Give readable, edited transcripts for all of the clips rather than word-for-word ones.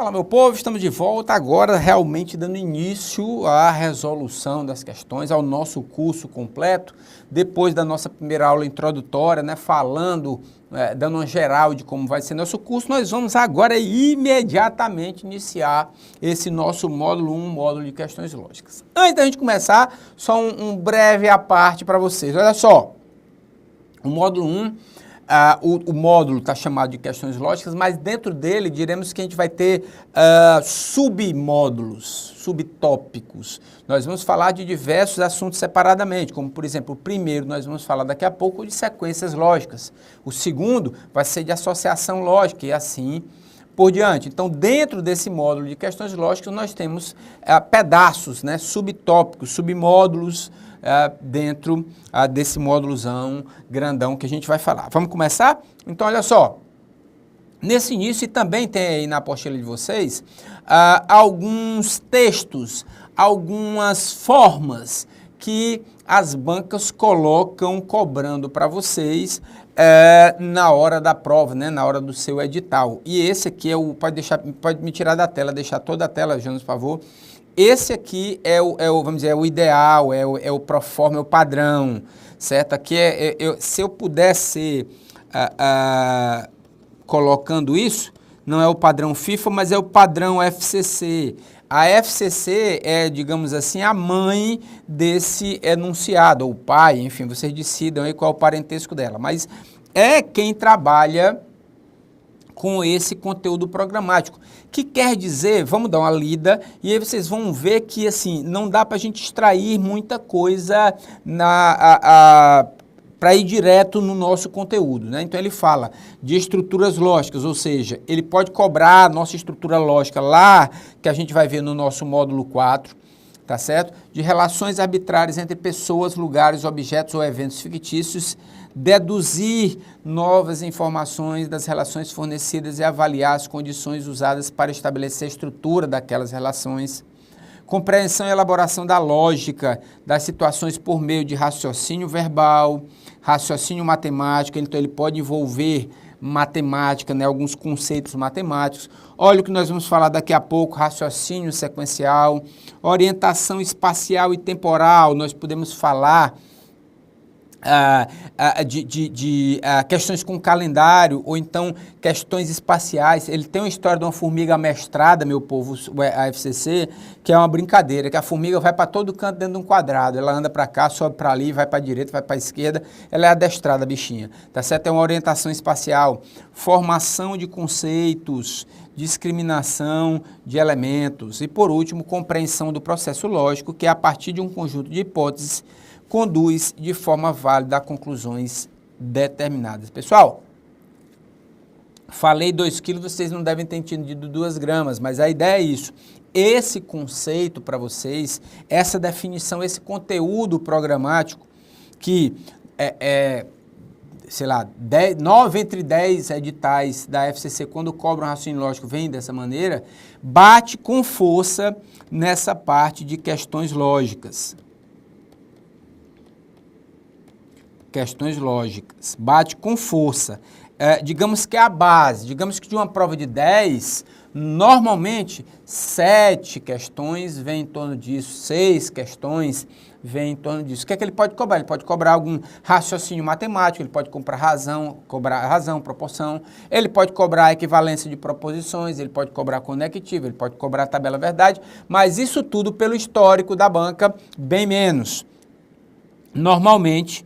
Fala, meu povo, estamos de volta agora, realmente dando início à resolução das questões, ao nosso curso completo, depois da nossa primeira aula introdutória, né, falando, dando uma geral de como vai ser nosso curso, nós vamos agora imediatamente iniciar esse nosso módulo 1, módulo de questões lógicas. Antes da gente começar, só um breve à parte para vocês. Olha só, o módulo 1, o módulo está chamado de questões lógicas, mas dentro dele diremos que a gente vai ter submódulos, subtópicos. Nós vamos falar de diversos assuntos separadamente, como por exemplo, o primeiro nós vamos falar daqui a pouco de sequências lógicas. O segundo vai ser de associação lógica e assim por diante. Então, dentro desse módulo de questões lógicas, nós temos pedaços, né, subtópicos, submódulos, dentro desse módulozão grandão que a gente vai falar. Vamos começar? Então, olha só, nesse início, e também tem aí na apostila de vocês, alguns textos, algumas formas que as bancas colocam cobrando para vocês na hora da prova, né, na hora do seu edital. E esse aqui é o, pode me tirar da tela, deixar toda a tela, Jonas, por favor. Esse aqui vamos dizer, é o ideal, é o proforma, é o padrão, certo? Aqui se eu pudesse colocando isso, não é o padrão FIFA, mas é o padrão FCC. A FCC é, digamos assim, a mãe desse enunciado, ou o pai, enfim, vocês decidam aí qual é o parentesco dela, mas é quem trabalha com esse conteúdo programático, que quer dizer, vamos dar uma lida, e aí vocês vão ver que, assim, não dá para a gente extrair muita coisa para ir direto no nosso conteúdo, né? Então ele fala de estruturas lógicas, ou seja, ele pode cobrar a nossa estrutura lógica lá, que a gente vai ver no nosso módulo 4, tá certo? De relações arbitrárias entre pessoas, lugares, objetos ou eventos fictícios, deduzir novas informações das relações fornecidas e avaliar as condições usadas para estabelecer a estrutura daquelas relações, compreensão e elaboração da lógica das situações por meio de raciocínio verbal, raciocínio matemático, então ele pode envolver matemática, né, alguns conceitos matemáticos. Olha o que nós vamos falar daqui a pouco, raciocínio sequencial, orientação espacial e temporal, nós podemos falar de questões com calendário ou então questões espaciais. Ele tem uma história de uma formiga amestrada, meu povo, a FCC, que é uma brincadeira, que a formiga vai para todo canto dentro de um quadrado, ela anda para cá, sobe para ali, vai para a direita, vai para a esquerda, ela é adestrada, bichinha, tá certo? É uma orientação espacial, formação de conceitos, discriminação de elementos e, por último, compreensão do processo lógico, que é a partir de um conjunto de hipóteses conduz de forma válida a conclusões determinadas. Pessoal, falei 2 quilos, vocês não devem ter entendido 2 gramas, mas a ideia é isso. Esse conceito para vocês, essa definição, esse conteúdo programático que sei lá, 9 entre 10 editais da FCC, quando cobram raciocínio lógico, vem dessa maneira, bate com força nessa parte de questões lógicas. Questões lógicas, bate com força. Digamos que é a base, digamos que de uma prova de 10, normalmente 7 questões vêm em torno disso, 6 questões vêm em torno disso. O que é que ele pode cobrar? Ele pode cobrar algum raciocínio matemático, ele pode cobrar razão, proporção, ele pode cobrar a equivalência de proposições, ele pode cobrar conectivo, ele pode cobrar tabela verdade, mas isso tudo pelo histórico da banca, bem menos. Normalmente,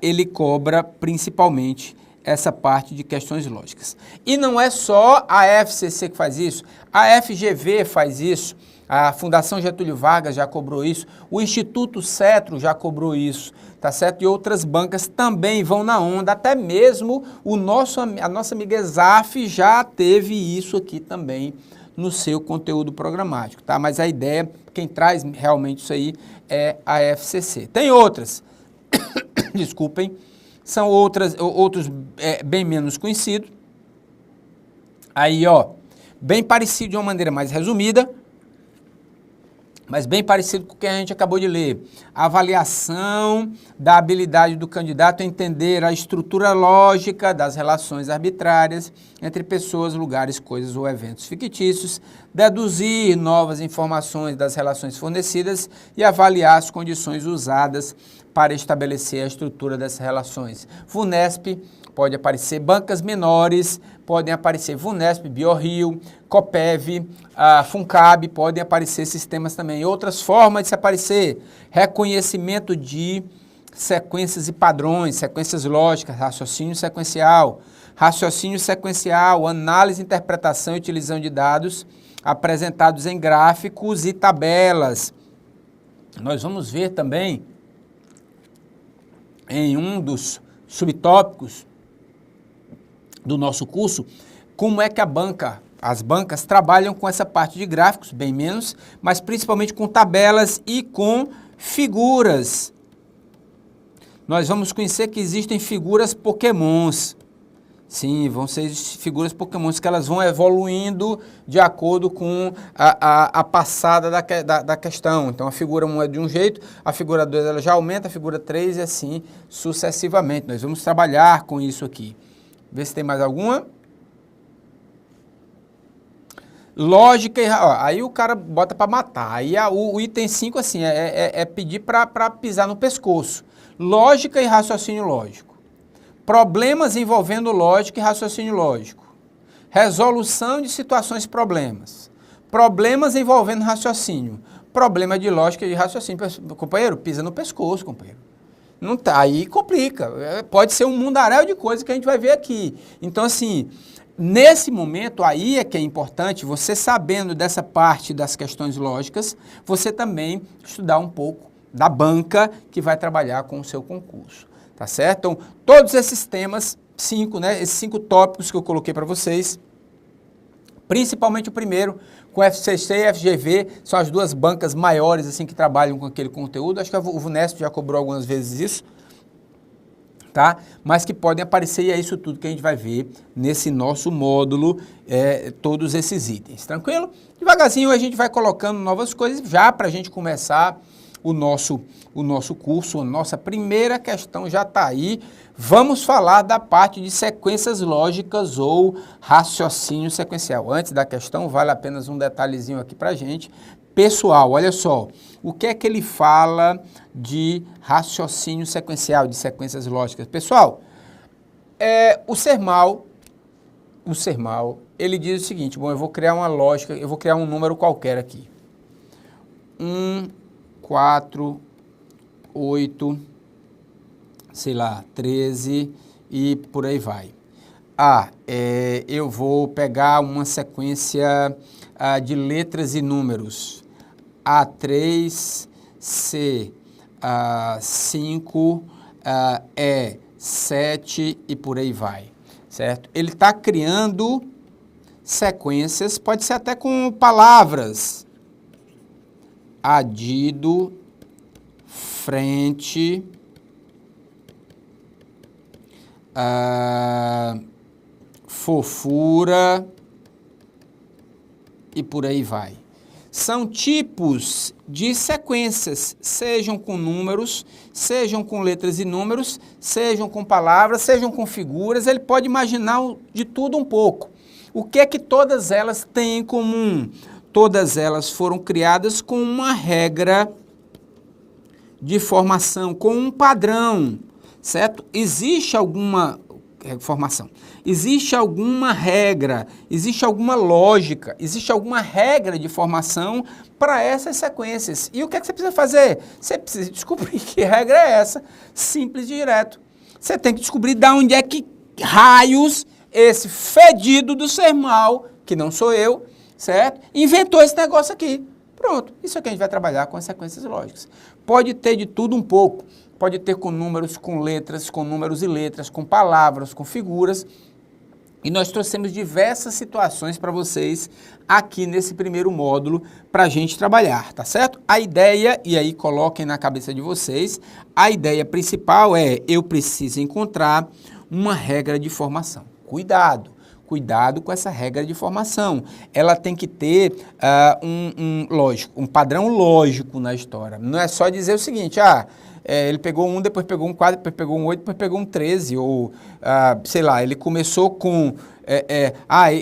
ele cobra principalmente essa parte de questões lógicas. E não é só a FCC que faz isso, a FGV faz isso, a Fundação Getúlio Vargas já cobrou isso, o Instituto Cetro já cobrou isso, tá certo? E outras bancas também vão na onda, até mesmo a nossa amiga Exaf já teve isso aqui também no seu conteúdo programático, tá? Mas a ideia, quem traz realmente isso aí é a FCC. Tem outras, desculpem, são outros bem menos conhecidos. Aí, ó, bem parecido de uma maneira mais resumida. mas bem parecido com o que a gente acabou de ler. Avaliação da habilidade do candidato a entender a estrutura lógica das relações arbitrárias entre pessoas, lugares, coisas ou eventos fictícios, deduzir novas informações das relações fornecidas e avaliar as condições usadas para estabelecer a estrutura dessas relações. VUNESP, pode aparecer bancas menores, podem aparecer VUNESP, BioRio, COPEV, FUNCAB, podem aparecer sistemas também. Outras formas de se aparecer, reconhecimento de sequências e padrões, sequências lógicas, raciocínio sequencial, análise, interpretação e utilização de dados apresentados em gráficos e tabelas. Nós vamos ver também em um dos subtópicos do nosso curso, como é que as bancas trabalham com essa parte de gráficos, bem menos, mas principalmente com tabelas e com figuras. Nós vamos conhecer que existem figuras pokémons. Sim, vão ser figuras pokémons que elas vão evoluindo de acordo com a passada da questão. Então, a figura 1 é de um jeito, a figura 2 ela já aumenta, a figura 3 e assim sucessivamente. Nós vamos trabalhar com isso aqui. Vê se tem mais alguma. Lógica e... aí o cara bota para matar. Aí o item 5 assim, é pedir para pisar no pescoço. Lógica e raciocínio lógico. Problemas envolvendo lógica e raciocínio lógico. Resolução de situações problemas. Problemas envolvendo raciocínio. Problema de lógica e de raciocínio. Companheiro, pisa no pescoço, companheiro. Não tá, aí complica. Pode ser um mundaréu de coisas que a gente vai ver aqui. Então, assim, nesse momento aí é que é importante, você sabendo dessa parte das questões lógicas, você também estudar um pouco da banca que vai trabalhar com o seu concurso. Tá certo? Então, todos esses temas, 5, né? Esses 5 tópicos que eu coloquei para vocês, principalmente o primeiro, com FCC e FGV, são as duas bancas maiores assim que trabalham com aquele conteúdo. Acho que o VUNESP já cobrou algumas vezes isso, tá? Mas que podem aparecer e é isso tudo que a gente vai ver nesse nosso módulo, todos esses itens, tranquilo? Devagarzinho a gente vai colocando novas coisas já para a gente começar o nosso curso. A nossa primeira questão já está aí. Vamos falar da parte de sequências lógicas ou raciocínio sequencial. Antes da questão, vale apenas um detalhezinho aqui para a gente. Pessoal, olha só, o que é que ele fala de raciocínio sequencial, de sequências lógicas? Pessoal, o Sermal, ele diz o seguinte, bom, eu vou criar uma lógica, eu vou criar um número qualquer aqui. 1, 4, 8, sei lá, 13 e por aí vai. Eu vou pegar uma sequência de letras e números. A3, C, 5, E, 7 e por aí vai, certo? Ele está criando sequências, pode ser até com palavras. Adido, frente, fofura e por aí vai. São tipos de sequências, sejam com números, sejam com letras e números, sejam com palavras, sejam com figuras, ele pode imaginar de tudo um pouco. O que é que todas elas têm em comum? Todas elas foram criadas com uma regra de formação, com um padrão, certo? Existe alguma formação, existe alguma regra, existe alguma lógica, existe alguma regra de formação para essas sequências. E o que é que você precisa fazer? Você precisa descobrir que regra é essa, simples e direto. Você tem que descobrir de onde é que raios esse fedido do Sermal, que não sou eu, certo? Inventou esse negócio aqui. Pronto, isso aqui a gente vai trabalhar com as sequências lógicas. Pode ter de tudo um pouco. Pode ter com números, com letras, com números e letras, com palavras, com figuras. E nós trouxemos diversas situações para vocês aqui nesse primeiro módulo para a gente trabalhar, tá certo? A ideia, e aí coloquem na cabeça de vocês, a ideia principal é eu preciso encontrar uma regra de formação. Cuidado Cuidado com essa regra de formação. Ela tem que ter um padrão lógico na história. Não é só dizer o seguinte, ele pegou um, depois pegou um 4, depois pegou um 8, depois pegou um 13, ou, sei lá, ele começou com,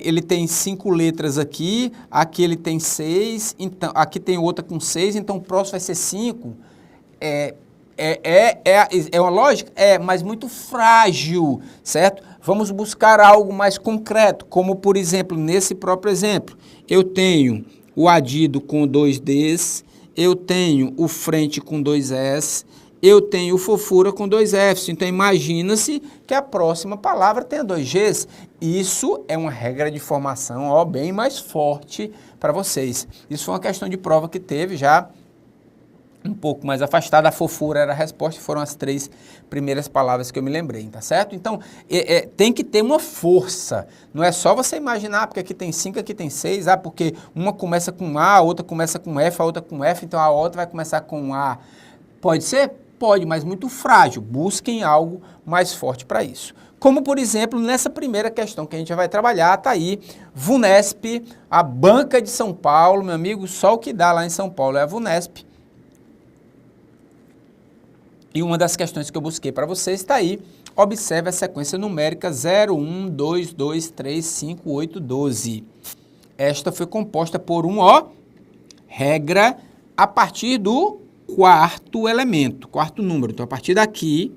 ele tem 5 letras aqui ele tem 6, então, aqui tem outra com 6, então o próximo vai ser 5. É uma lógica? Mas muito frágil, certo? Vamos buscar algo mais concreto, como, por exemplo, nesse próprio exemplo, eu tenho o adido com 2 Ds, eu tenho o frente com 2 S, eu tenho fofura com 2 Fs, então imagina-se que a próxima palavra tenha 2 Gs. Isso é uma regra de formação, bem mais forte para vocês. Isso foi uma questão de prova que teve já um pouco mais afastada, a fofura era a resposta, foram as 3 primeiras palavras que eu me lembrei, tá certo? Então, tem que ter uma força, não é só você imaginar, porque aqui tem 5, aqui tem 6, porque uma começa com A, a outra começa com F, a outra com F, então a outra vai começar com A. Pode ser? Pode, mas muito frágil. Busquem algo mais forte para isso. Como, por exemplo, nessa primeira questão que a gente vai trabalhar, tá aí, VUNESP, a banca de São Paulo, meu amigo, só o que dá lá em São Paulo é a VUNESP. E uma das questões que eu busquei para vocês está aí. Observe a sequência numérica 0, 1, 2, 2, 3, 5, 8, 12. Esta foi composta por regra a partir do quarto elemento, quarto número. Então, a partir daqui,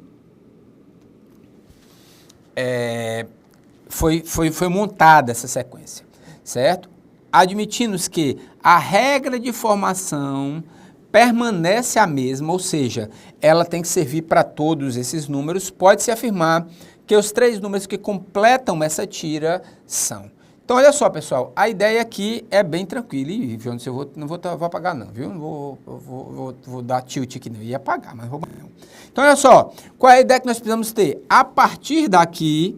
foi montada essa sequência, certo? Admitindo-se que a regra de formação permanece a mesma, ou seja, ela tem que servir para todos esses números, pode-se afirmar que os 3 números que completam essa tira são. Então, olha só, pessoal, a ideia aqui é bem tranquila, e eu não vou apagar não, viu? Não vou dar tilt aqui não, ia apagar, mas vou não. Então, olha só, qual é a ideia que nós precisamos ter? A partir daqui,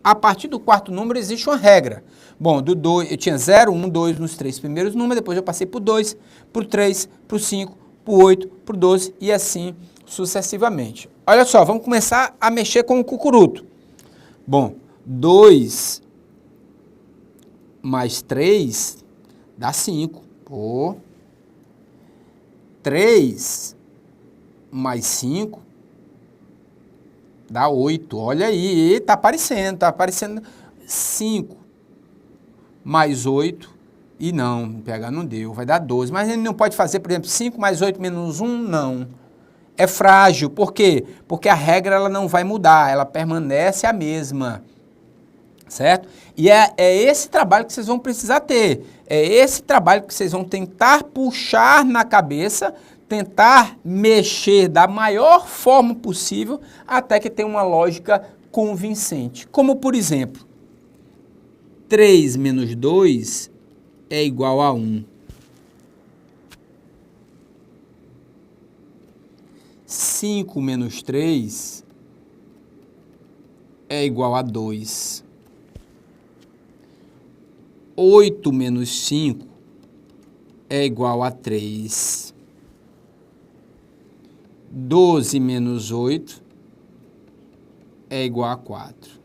a partir do quarto número existe uma regra. Bom, do 2, eu tinha 0, 1, 2 nos 3 primeiros números, depois eu passei para o 2, para o 3, para o 5, para o 8, para o 12 e assim sucessivamente. Olha só, vamos começar a mexer com o cucuruto. Bom, 2 mais 3 dá 5. 3 mais 5 dá 8. Olha aí, tá aparecendo 5 mais 8, e não, PH não deu, vai dar 12. Mas ele não pode fazer, por exemplo, 5 mais 8 menos 1, não. É frágil, por quê? Porque a regra ela não vai mudar, ela permanece a mesma, certo? E é esse trabalho que vocês vão precisar ter, é esse trabalho que vocês vão tentar puxar na cabeça, tentar mexer da maior forma possível, até que tenha uma lógica convincente. Como, por exemplo, 3 menos 2 é igual a 1. 5 menos 3 é igual a 2. 8 menos 5 é igual a 3. 12 menos 8 é igual a 4.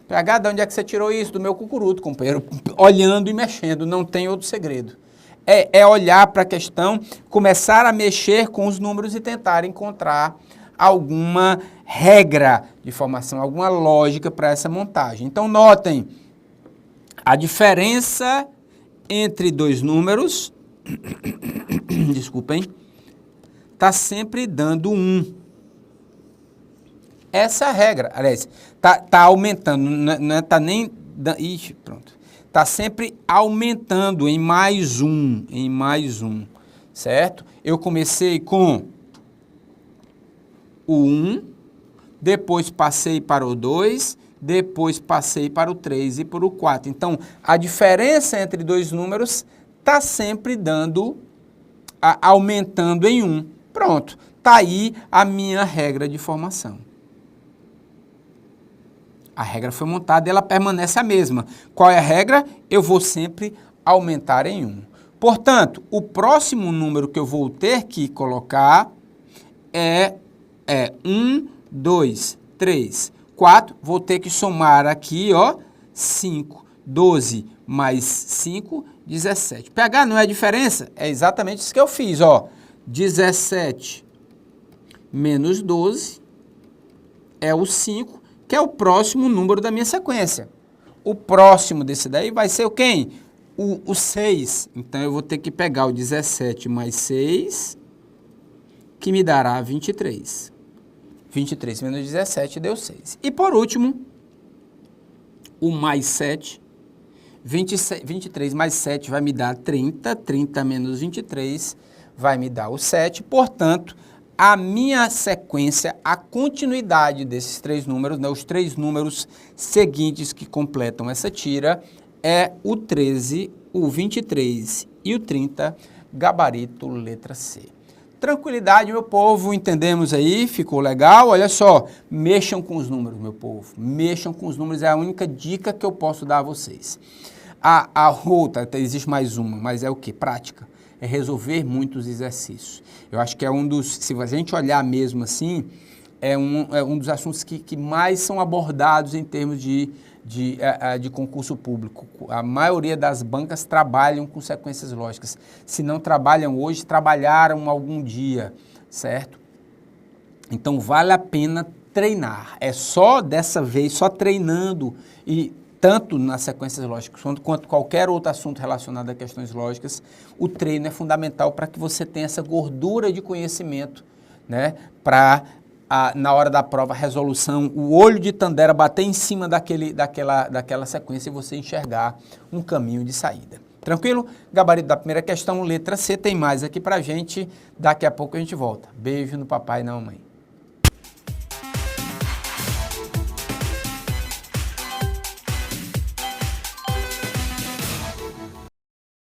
PH, de onde é que você tirou isso? Do meu cucuruto, companheiro. Olhando e mexendo, não tem outro segredo. É olhar para a questão, começar a mexer com os números e tentar encontrar alguma regra de formação, alguma lógica para essa montagem. Então, notem, a diferença entre 2 números, desculpem, está sempre dando 1. Essa é a regra, aliás, tá aumentando, não tá nem... Ixi, pronto. Tá sempre aumentando em mais um, certo? Eu comecei com o 1, depois passei para o 2, depois passei para o 3 e para o 4. Então, a diferença entre 2 números tá sempre aumentando em 1. Pronto, tá aí a minha regra de formação. A regra foi montada e ela permanece a mesma. Qual é a regra? Eu vou sempre aumentar em 1. Portanto, o próximo número que eu vou ter que colocar é 1, 2, 3, 4. Vou ter que somar aqui, 5 5. 12 mais 5, 17. Pegar não é a diferença? É exatamente isso que eu fiz, ó. 17 menos 12 é o 5, que é o próximo número da minha sequência. O próximo desse daí vai ser o quem? O 6. Então, eu vou ter que pegar o 17 mais 6, que me dará 23. 23 menos 17 deu 6. E, por último, o mais 7. 23 mais 7 vai me dar 30. 30 menos 23 vai me dar o 7. Portanto, a minha sequência, a continuidade desses três números, né, os três números seguintes que completam essa tira, é o 13, o 23 e o 30, gabarito letra C. Tranquilidade, meu povo, entendemos aí? Ficou legal? Olha só, mexam com os números, meu povo. Mexam com os números, é a única dica que eu posso dar a vocês. A outra, existe mais uma, mas é o quê? Prática. É resolver muitos exercícios. Eu acho que é um dos, se a gente olhar mesmo assim, é um dos assuntos que mais são abordados em termos de concurso público. A maioria das bancas trabalham com sequências lógicas. Se não trabalham hoje, trabalharam algum dia, certo? Então, vale a pena treinar. É só dessa vez, só treinando, e tanto nas sequências lógicas quanto qualquer outro assunto relacionado a questões lógicas, o treino é fundamental para que você tenha essa gordura de conhecimento, né? Para na hora da prova, a resolução, o olho de Tandera bater em cima daquela sequência e você enxergar um caminho de saída. Tranquilo? Gabarito da primeira questão, letra C, tem mais aqui pra gente, daqui a pouco a gente volta. Beijo no papai e na mamãe.